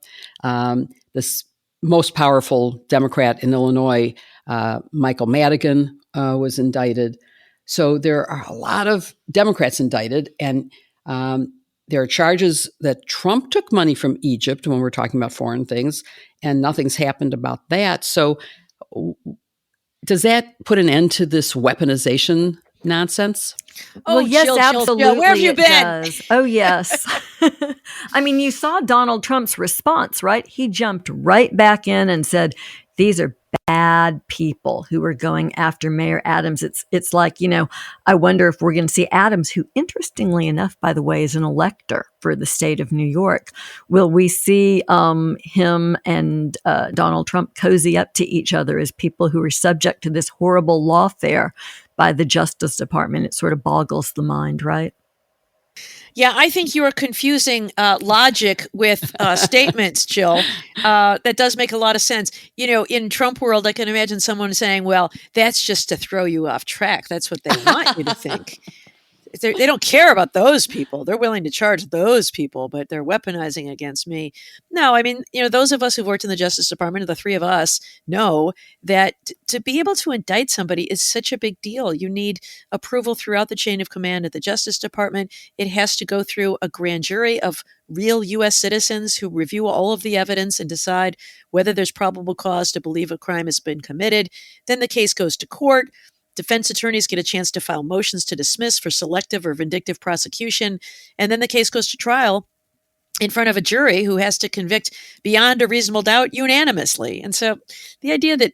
this most powerful Democrat in Illinois, Michael Madigan, was indicted. So there are a lot of Democrats indicted, and there are charges that Trump took money from Egypt when we're talking about foreign things, and nothing's happened about that. So does that put an end to this weaponization nonsense? Well, yes, absolutely. Jill, where have you been? Does. Oh, yes. I mean, you saw Donald Trump's response, right? He jumped right back in and said, these are bad people who are going after Mayor Adams. It's like, I wonder if we're going to see Adams, who, interestingly enough, by the way, is an elector for the state of New York. Will we see him and Donald Trump cozy up to each other as people who are subject to this horrible lawfare by the Justice Department? It sort of boggles the mind, right? Yeah, I think you are confusing logic with statements, Jill. That does make a lot of sense. In Trump world, I can imagine someone saying, well, that's just to throw you off track. That's what they want you to think. They don't care about those people. They're willing to charge those people, but they're weaponizing against me. No, I mean, those of us who've worked in the Justice Department, the three of us, know that to be able to indict somebody is such a big deal. You need approval throughout the chain of command at the Justice Department. It has to go through a grand jury of real U.S. citizens who review all of the evidence and decide whether there's probable cause to believe a crime has been committed. Then the case goes to court. Defense attorneys get a chance to file motions to dismiss for selective or vindictive prosecution. And then the case goes to trial in front of a jury who has to convict beyond a reasonable doubt unanimously. And so the idea that,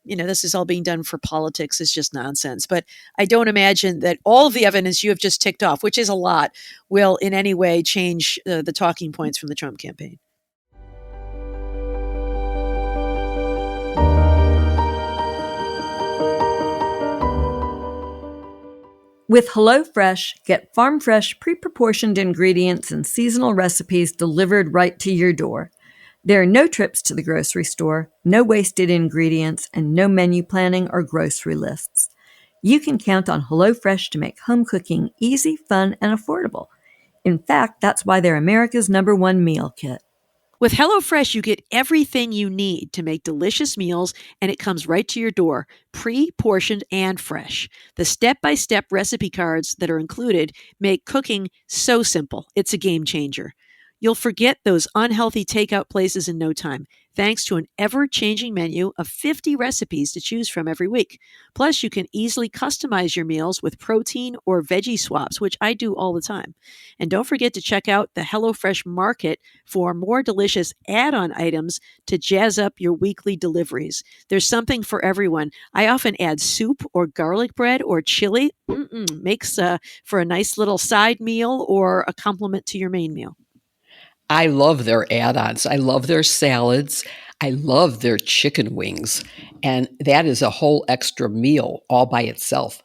this is all being done for politics is just nonsense. But I don't imagine that all of the evidence you have just ticked off, which is a lot, will in any way change the talking points from the Trump campaign. With HelloFresh, get farm-fresh, pre-proportioned ingredients and seasonal recipes delivered right to your door. There are no trips to the grocery store, no wasted ingredients, and no menu planning or grocery lists. You can count on HelloFresh to make home cooking easy, fun, and affordable. In fact, that's why they're America's #1 meal kit. With HelloFresh, you get everything you need to make delicious meals, and it comes right to your door, pre-portioned and fresh. The step-by-step recipe cards that are included make cooking so simple. It's a game changer. You'll forget those unhealthy takeout places in no time, thanks to an ever-changing menu of 50 recipes to choose from every week. Plus, you can easily customize your meals with protein or veggie swaps, which I do all the time. And don't forget to check out the HelloFresh Market for more delicious add-on items to jazz up your weekly deliveries. There's something for everyone. I often add soup or garlic bread or chili. Makes for a nice little side meal or a complement to your main meal. I love their add-ons. I love their salads. I love their chicken wings. And that is a whole extra meal all by itself.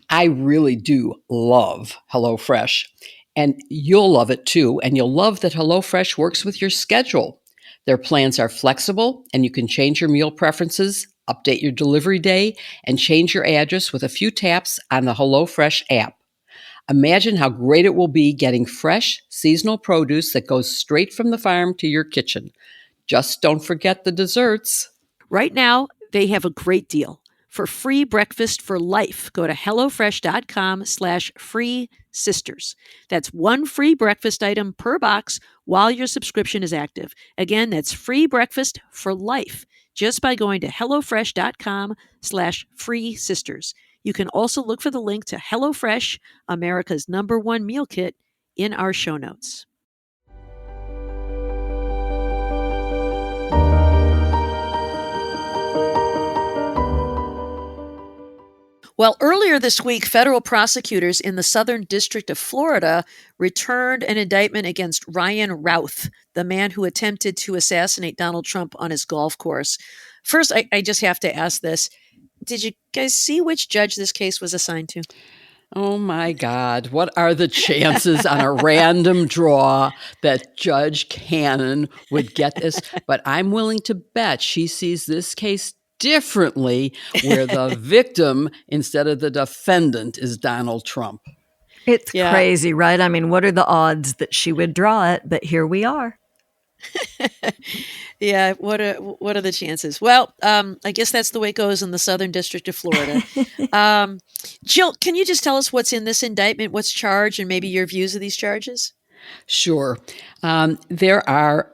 I really do love HelloFresh. And you'll love it too. And you'll love that HelloFresh works with your schedule. Their plans are flexible, and you can change your meal preferences, update your delivery day, and change your address with a few taps on the HelloFresh app. Imagine how great it will be getting fresh, seasonal produce that goes straight from the farm to your kitchen. Just don't forget the desserts. Right now, they have a great deal. For free breakfast for life, go to HelloFresh.com/free sisters. That's one free breakfast item per box while your subscription is active. Again, that's free breakfast for life just by going to HelloFresh.com/free sisters. You can also look for the link to HelloFresh, America's #1 meal kit, in our show notes. Well, earlier this week, federal prosecutors in the Southern District of Florida returned an indictment against Ryan Routh, the man who attempted to assassinate Donald Trump on his golf course. First, I just have to ask this. Did you guys see which judge this case was assigned to? Oh my God, what are the chances on a random draw that Judge Cannon would get this? But I'm willing to bet she sees this case differently, where the victim instead of the defendant is Donald Trump. It's crazy, right? I mean, what are the odds that she would draw it? But here we are. Yeah, what are the chances? Well, I guess that's the way it goes in the Southern District of Florida. Jill, can you just tell us what's in this indictment, what's charged, and maybe your views of these charges? Sure. There are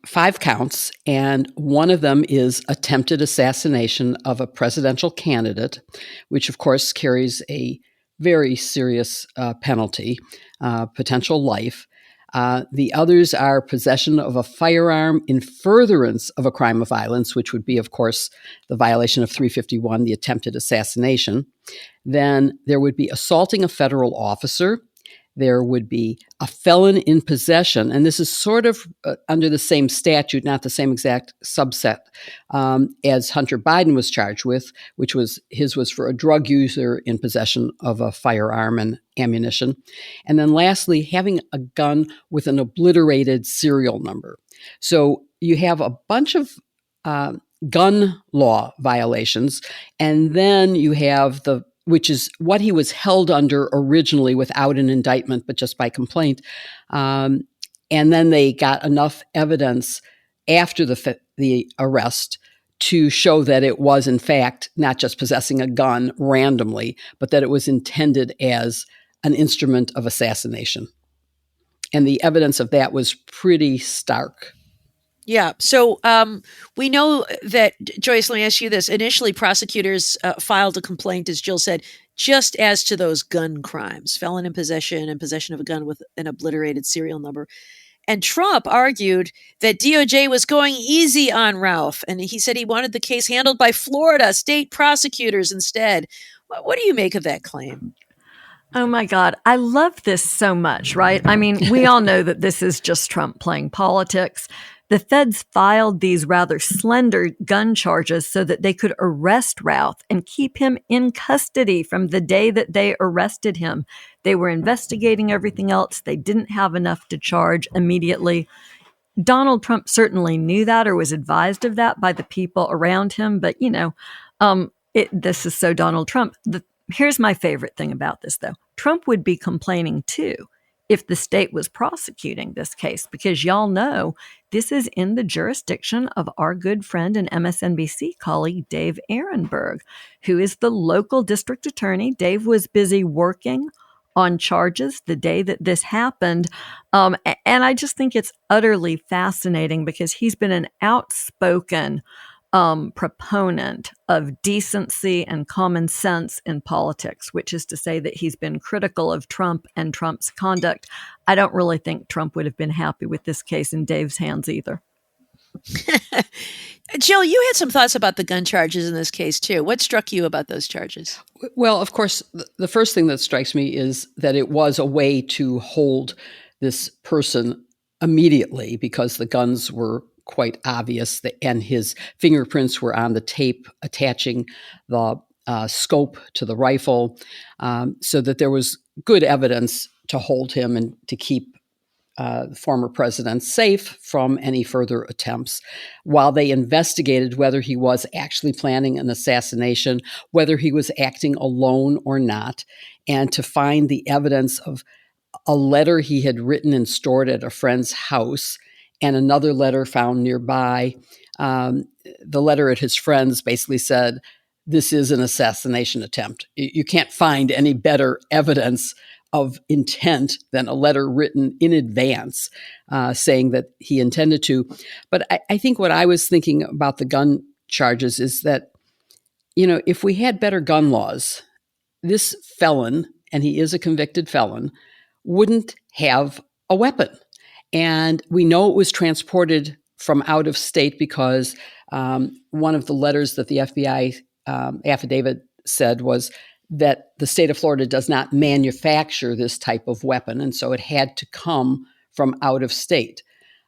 5 counts, and one of them is attempted assassination of a presidential candidate, which of course carries a very serious penalty, potential life. The others are possession of a firearm in furtherance of a crime of violence, which would be, of course, the violation of 351, the attempted assassination. Then there would be assaulting a federal officer. There would be a felon in possession, and this is sort of under the same statute, not the same exact subset as Hunter Biden was charged with, which was for a drug user in possession of a firearm and ammunition. And then lastly, having a gun with an obliterated serial number. So you have a bunch of gun law violations, and then you have which is what he was held under originally without an indictment, but just by complaint. And then they got enough evidence after the arrest to show that it was, in fact, not just possessing a gun randomly, but that it was intended as an instrument of assassination. And the evidence of that was pretty stark. Yeah. So we know that, Joyce, let me ask you this. Initially, prosecutors filed a complaint, as Jill said, just as to those gun crimes, felon in possession and possession of a gun with an obliterated serial number. And Trump argued that DOJ was going easy on Ralph. And he said he wanted the case handled by Florida state prosecutors instead. What do you make of that claim? Oh my God. I love this so much, right? I mean, we all know that this is just Trump playing politics. The feds filed these rather slender gun charges so that they could arrest Routh and keep him in custody from the day that they arrested him. They were investigating everything else. They didn't have enough to charge immediately. Donald Trump certainly knew that or was advised of that by the people around him. But, this is so Donald Trump. Here's my favorite thing about this, though. Trump would be complaining, too, if the state was prosecuting this case, because y'all know this is in the jurisdiction of our good friend and MSNBC colleague, Dave Ehrenberg, who is the local district attorney. Dave was busy working on charges the day that this happened. And I just think it's utterly fascinating because he's been an outspoken proponent of decency and common sense in politics, which is to say that he's been critical of Trump and Trump's conduct. I don't really think Trump would have been happy with this case in Dave's hands either. Jill, you had some thoughts about the gun charges in this case, too. What struck you about those charges? Well, of course, the first thing that strikes me is that it was a way to hold this person immediately because the guns were quite obvious, and his fingerprints were on the tape attaching the scope to the rifle, so that there was good evidence to hold him and to keep the former president safe from any further attempts, while they investigated whether he was actually planning an assassination, whether he was acting alone or not, and to find the evidence of a letter he had written and stored at a friend's house and another letter found nearby. The letter at his friend's basically said, this is an assassination attempt. You can't find any better evidence of intent than a letter written in advance saying that he intended to. But I think what I was thinking about the gun charges is that, if we had better gun laws, this felon, and he is a convicted felon, wouldn't have a weapon. And we know it was transported from out of state because one of the letters that the FBI affidavit said was that the state of Florida does not manufacture this type of weapon, and so it had to come from out of state.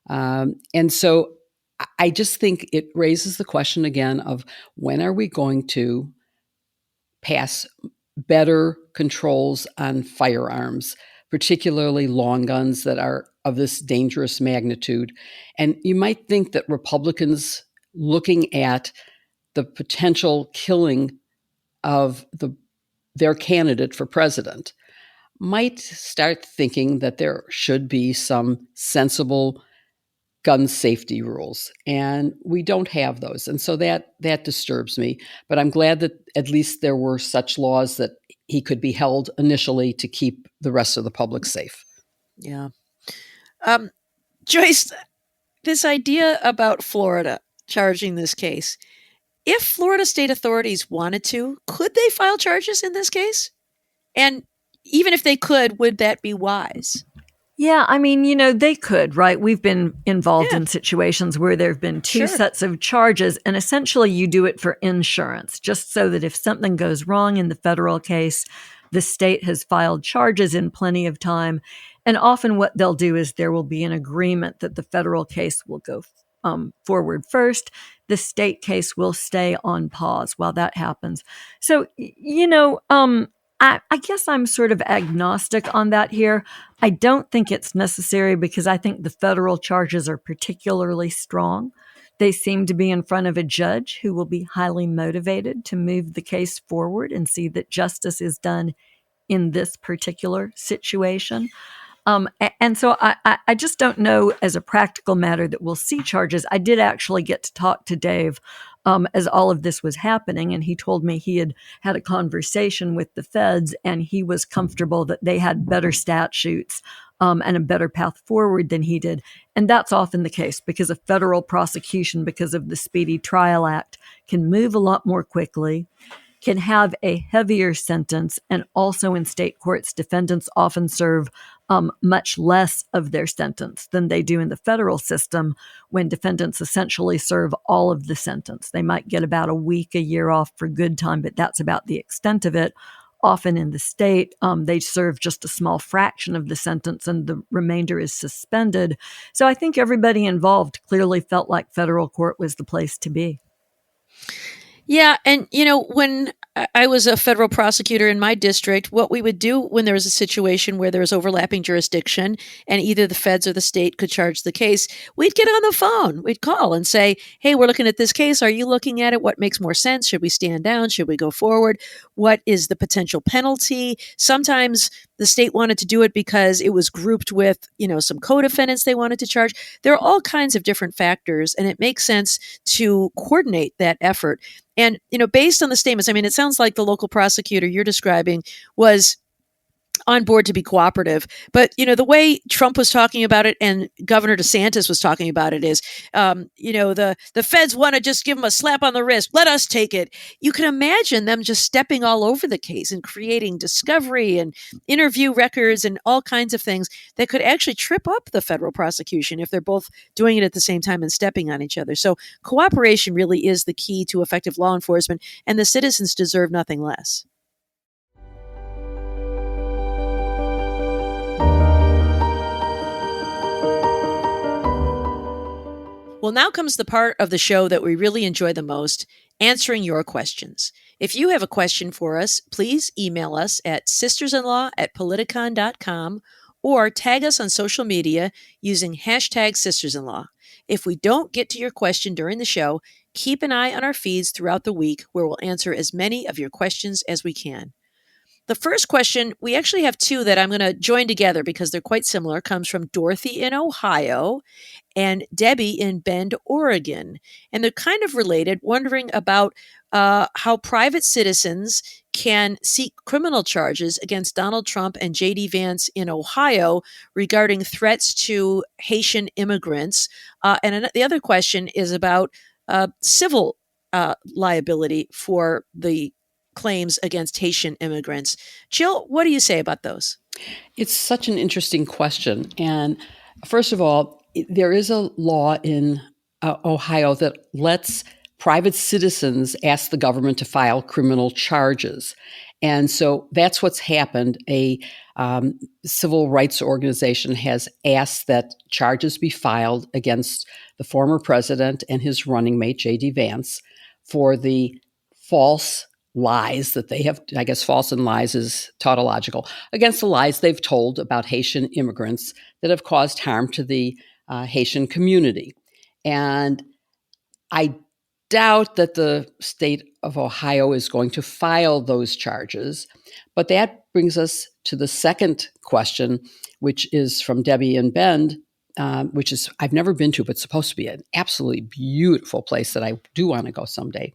And so I just think it raises the question again of when are we going to pass better controls on firearms, particularly long guns that are of this dangerous magnitude. And you might think that Republicans looking at the potential killing of their candidate for president might start thinking that there should be some sensible gun safety rules, and we don't have those, and so that disturbs me. But I'm glad that at least there were such laws that he could be held initially to keep the rest of the public safe. Yeah. Joyce, this idea about Florida charging this case, if Florida state authorities wanted to, could they file charges in this case? And even if they could, would that be wise? Yeah, I mean, they could, right? We've been involved in situations where there have been two sets of charges, and essentially you do it for insurance, just so that if something goes wrong in the federal case, the state has filed charges in plenty of time. And often what they'll do is there will be an agreement that the federal case will go forward first. The state case will stay on pause while that happens. So, I guess I'm sort of agnostic on that here. I don't think it's necessary because I think the federal charges are particularly strong. They seem to be in front of a judge who will be highly motivated to move the case forward and see that justice is done in this particular situation. And so I just don't know as a practical matter that we'll see charges. I did actually get to talk to Dave as all of this was happening, and he told me he had had a conversation with the feds, and he was comfortable that they had better statutes and a better path forward than he did. And that's often the case because a federal prosecution, because of the Speedy Trial Act, can move a lot more quickly, can have a heavier sentence, and also in state courts, defendants often serve much less of their sentence than they do in the federal system when defendants essentially serve all of the sentence. They might get about a week, a year off for good time, but that's about the extent of it. Often in the state, they serve just a small fraction of the sentence and the remainder is suspended. So I think everybody involved clearly felt like federal court was the place to be. Yeah. And, when I was a federal prosecutor in my district, what we would do when there was a situation where there was overlapping jurisdiction and either the feds or the state could charge the case, we'd get on the phone. We'd call and say, hey, we're looking at this case. Are you looking at it? What makes more sense? Should we stand down? Should we go forward? What is the potential penalty? Sometimes the state wanted to do it because it was grouped with, some co-defendants they wanted to charge. There are all kinds of different factors, and it makes sense to coordinate that effort. And, based on the statements, it sounds like the local prosecutor you're describing was on board to be cooperative. But, the way Trump was talking about it and Governor DeSantis was talking about it is, the feds want to just give them a slap on the wrist. Let us take it. You can imagine them just stepping all over the case and creating discovery and interview records and all kinds of things that could actually trip up the federal prosecution if they're both doing it at the same time and stepping on each other. So cooperation really is the key to effective law enforcement, and the citizens deserve nothing less. Well, now comes the part of the show that we really enjoy the most, answering your questions. If you have a question for us, please email us at sistersinlaw@politicon.com or tag us on social media using #sistersinlaw. If we don't get to your question during the show, keep an eye on our feeds throughout the week where we'll answer as many of your questions as we can. The first question, we actually have two that I'm going to join together because they're quite similar, comes from Dorothy in Ohio and Debbie in Bend, Oregon. And they're kind of related, wondering about how private citizens can seek criminal charges against Donald Trump and J.D. Vance in Ohio regarding threats to Haitian immigrants. And the other question is about civil liability for the claims against Haitian immigrants. Jill, what do you say about those? It's such an interesting question. And first of all, there is a law in Ohio that lets private citizens ask the government to file criminal charges. And so that's what's happened. A civil rights organization has asked that charges be filed against the former president and his running mate, J.D. Vance, for the false lies that they have. I guess false and lies is tautological, against the lies they've told about Haitian immigrants that have caused harm to the Haitian community. And I doubt that the state of Ohio is going to file those charges. But that brings us to the second question, which is from Debbie in Bend, which is I've never been to, but supposed to be an absolutely beautiful place that I do want to go someday.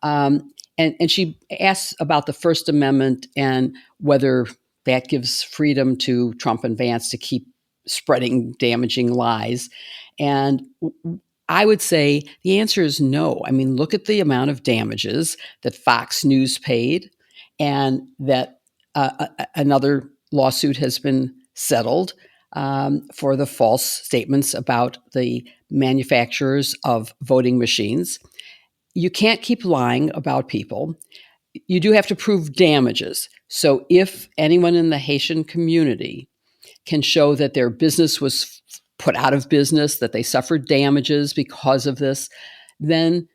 And she asks about the First Amendment and whether that gives freedom to Trump and Vance to keep spreading damaging lies. And I would say the answer is no. I mean, look at the amount of damages that Fox News paid, and that another lawsuit has been settled for the false statements about the manufacturers of voting machines. You can't keep lying about people. You do have to prove damages. So if anyone in the Haitian community can show that their business was put out of business, that they suffered damages because of this, then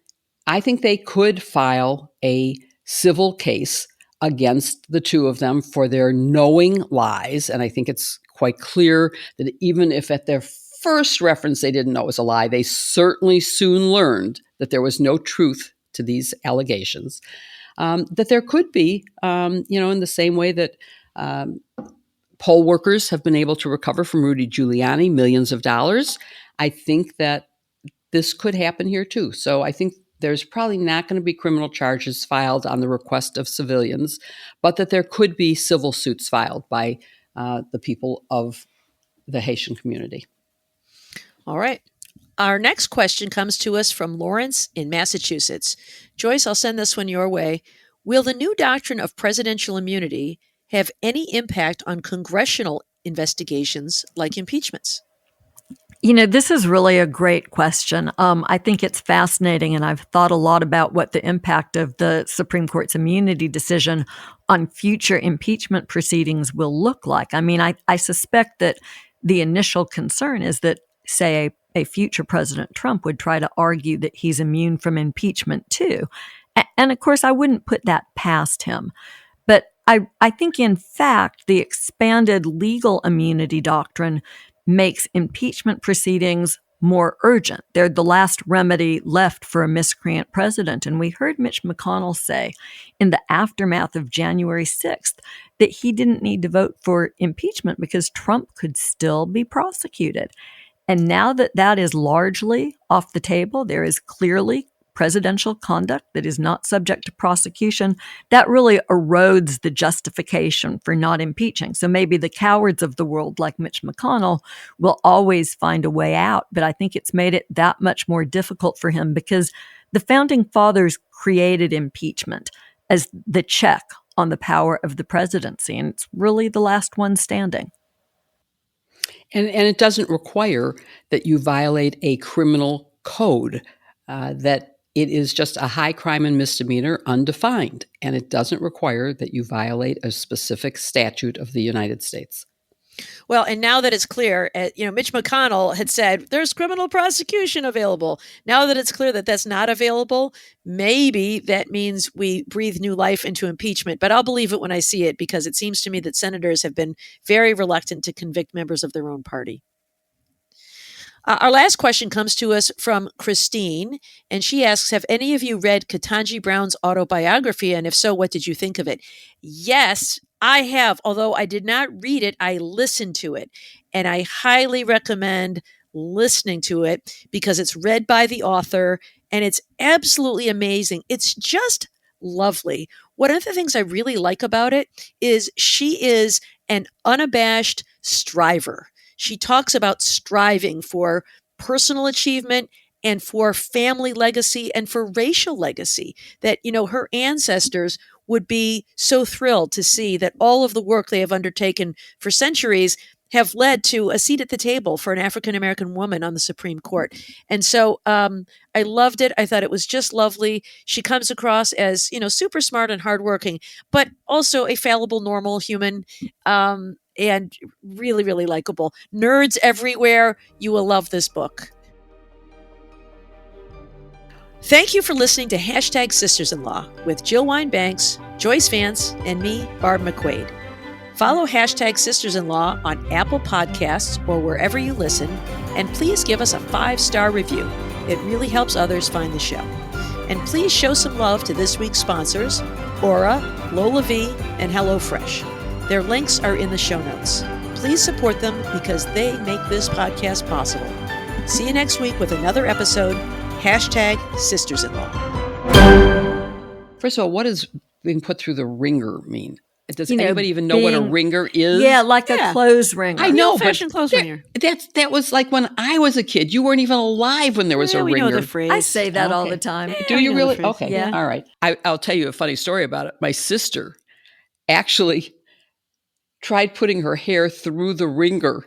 I think they could file a civil case against the two of them for their knowing lies. And I think it's quite clear that even if at their first reference they didn't know it was a lie, they certainly soon learned that there was no truth to these allegations. That there could be, in the same way that poll workers have been able to recover from Rudy Giuliani millions of dollars. I think that this could happen here too. So I think there's probably not going to be criminal charges filed on the request of civilians, but that there could be civil suits filed by the people of the Haitian community. All right. Our next question comes to us from Lawrence in Massachusetts. Joyce, I'll send this one your way. Will the new doctrine of presidential immunity have any impact on congressional investigations like impeachments? This is really a great question. I think it's fascinating, and I've thought a lot about what the impact of the Supreme Court's immunity decision on future impeachment proceedings will look like. I mean, I suspect that the initial concern is that, say, a future President Trump would try to argue that he's immune from impeachment too. And of course, I wouldn't put that past him. But I think, in fact, the expanded legal immunity doctrine makes impeachment proceedings more urgent. They're the last remedy left for a miscreant president. And we heard Mitch McConnell say in the aftermath of January 6th that he didn't need to vote for impeachment because Trump could still be prosecuted. And now that that is largely off the table, there is clearly presidential conduct that is not subject to prosecution. That really erodes the justification for not impeaching. So maybe the cowards of the world, like Mitch McConnell, will always find a way out. But I think it's made it that much more difficult for him because the founding fathers created impeachment as the check on the power of the presidency. And it's really the last one standing. And it doesn't require that you violate a criminal code, that it is just a high crime and misdemeanor, undefined. And it doesn't require that you violate a specific statute of the United States. Well, and now that it's clear, Mitch McConnell had said there's criminal prosecution available. Now that it's clear that that's not available, maybe that means we breathe new life into impeachment. But I'll believe it when I see it, because it seems to me that senators have been very reluctant to convict members of their own party. Our last question comes to us from Christine, and she asks, have any of you read Ketanji Brown's autobiography? And if so, what did you think of it? Yes, I have. Although I did not read it, I listened to it. And I highly recommend listening to it because it's read by the author and it's absolutely amazing. It's just lovely. One of the things I really like about it is she is an unabashed striver. She talks about striving for personal achievement and for family legacy and for racial legacy, that, her ancestors would be so thrilled to see that all of the work they have undertaken for centuries have led to a seat at the table for an African American woman on the Supreme Court. And so I loved it. I thought it was just lovely. She comes across as, super smart and hardworking, but also a fallible, normal human, and really, really likable. Nerds everywhere. You will love this book. Thank you for listening to #Sisters-in-Law with Jill Wine-Banks, Joyce Vance, and me, Barb McQuade. Follow #Sisters-in-Law on Apple Podcasts or wherever you listen, and please give us a 5-star review. It really helps others find the show. And please show some love to this week's sponsors, Aura, LolaVie, and HelloFresh. Their links are in the show notes. Please support them because they make this podcast possible. See you next week with another episode. #Sisters-in-Law. First of all, what does being put through the ringer mean? Does anybody even know what a ringer is? Yeah, like a clothes ringer. I know, fashion clothes ringer. That was like when I was a kid. You weren't even alive when there was a we ringer. know the phrase. I say that all the time. Yeah, Do you really? the phrase. Okay, Yeah. all right. I'll tell you a funny story about it. My sister actually tried putting her hair through the ringer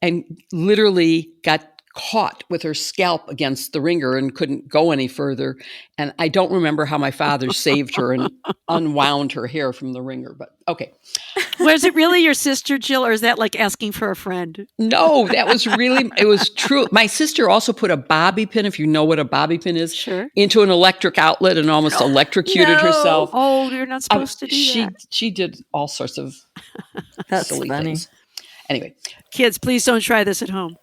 and literally got caught with her scalp against the ringer and couldn't go any further. And I don't remember how my father saved her and unwound her hair from the ringer, but okay. Was it really your sister, Jill, or is that like asking for a friend? No, that was really, it was true. My sister also put a bobby pin, if you know what a bobby pin is, Sure. into an electric outlet and almost electrocuted herself. Oh, you're not supposed to do that. She did all sorts of That's silly funny. things. Anyway. Kids, please don't try this at home.